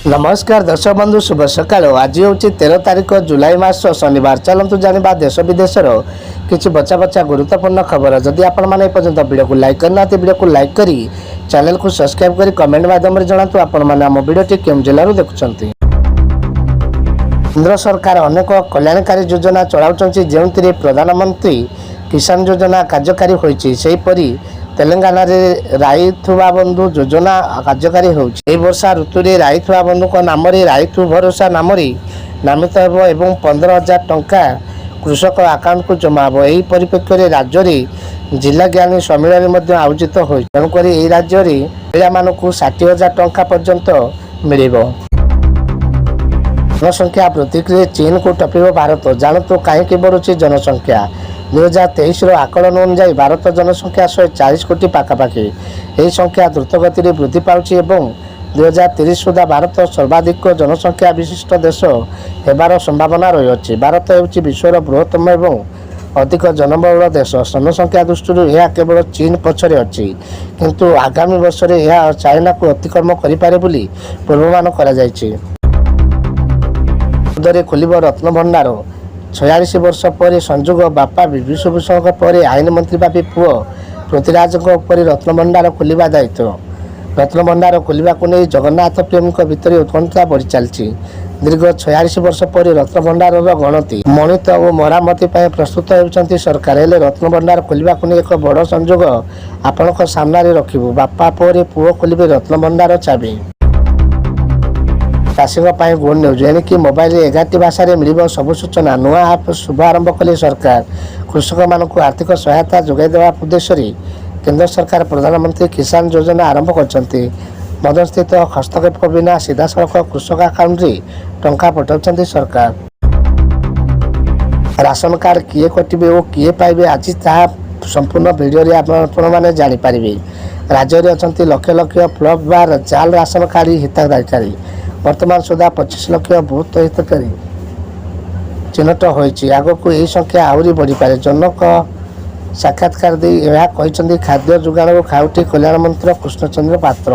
नमस्कार दर्शक बंधु शुभ सकाल। आज हूँ 13 तारिख जुलाई मास शनिवार। चलतु जाना देश विदेशर किसी बचा बचा गुरुत्वपूर्ण खबर। जदि आपण मैंने पर्यटन वीडियो को लाइक करना वीडियो को लाइक करी चैनल को सब्सक्राइब करी कमेंट माध्यम जनातु आपण मैंने आम वीडियो केम जिलूर देखुं। केंद्र सरकार अनेक कल्याणकारी योजना चलाऊँ जो प्रधानमंत्री किसान योजना कार्यकारी होईपरी तेलंगाना रे राईथुआ बंधु योजना कार्यकारी होउछि। वर्षा ऋतु रे राईथुआ बंधु को नाम राईथु भरोसा नाम नामित हेबो एवं 15,000 टंका कृषक अकाउंट को जमा हेबो। एही परिप्रेक्षी रे राज्य रे जिला ज्ञानी सम्मेलन मध्ये आयोजित होई। तेणुकर एही राज्य रे महिला मानकु 60,000 टंका पर्यंत मिलिबो। जनसंख्या वृद्धि के चीन को टपिब भारत। जानतु कहीं बढ़ुची जनसंख्या। 2023 आकलन अनुसार भारत जनसंख्या 140 कोटी पाखापाखि। यह संख्या द्रुतगति वृद्धि पाउछि एवं 2030 सुधा भारत सर्वाधिक जनसंख्या विशिष्ट देश हेबार संभावना रही। भारत हेउछि विश्वर बृहत्तम एवं अधिक जनबहुल देश। जनसंख्या दृष्टि यह केवल चीन पछरे अछि, किंतु आगामी वर्ष में यह चाइना को अतिक्रम करिपारे बोली पूर्वानुमान करा जायछि। खोलिब रत्न भंडार। 46 वर्ष पर संजोग बापा विभूषण पर आईन मंत्री भाभी पुओ पृथ्वीराज रत्न भंडार खोलिबा दायित्व। रत्न भंडार खोलिबा को नहीं जगन्नाथ प्रेमी भितर उत्कंठा बढ़ी चलती। दीर्घ 46 वर्ष पर रत्न भंडार गणति मणित और मरामती प्रस्तुत होती सरकार। हेले रत्न भंडार खोलिबा को नहीं एक बड़ संजोग आपण सामने रखिबु। बापा पर पुओ खोलिबे रत्न भंडार चाबी। चाषी गुड न्यूज एणिकी मोबाइल 11टी भाषा में मिल सबु सूचना। नुआ आप शुभारंभ कले सरकार। कृषक मानक आर्थिक सहायता जोगाईदेवा उद्देश्य केंद्र सरकार प्रधानमंत्री किसान योजना आरंभ कर मध्यस्थित हस्तक्षेप बिना सीधा सड़क कृषक अकाउंट रे टंका पठाउछंती सरकार। राशन कार्ड किए कटिबे और किए पाइबे आज ता संपूर्ण वीडियो रे आपण माने जानि पारिबे। राज्य रे अछंती लक्ष लक्ष फ्लॉप बार जाल राशन कार्ड हिताधिकारी। वर्तमान सुधा 25 लाख बूथ हितकारी चिन्हट होइछि। आगो को यही संख्या आहरी बढ़ी पारे। जनक साक्षात्कार दे यह खाद्य जोगाण और खाउटी कल्याण मंत्री कृष्णचंद्र पात्र।